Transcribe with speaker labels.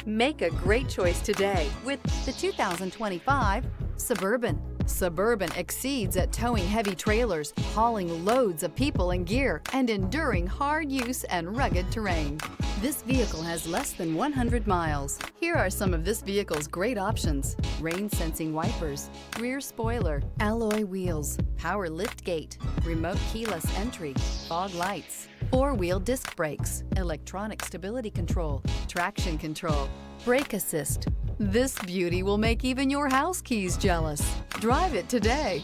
Speaker 1: Make a great choice today with the 2025 Suburban. Suburban exceeds at towing heavy trailers, hauling loads of people and gear, and enduring hard use and rugged terrain. This vehicle has less than 100 miles. Here are some of this vehicle's great options: rain-sensing wipers, rear spoiler, alloy wheels, power liftgate, remote keyless entry, fog lights, four-wheel disc brakes, electronic stability control, traction control, brake assist. This beauty will make even your house keys jealous. Drive it today.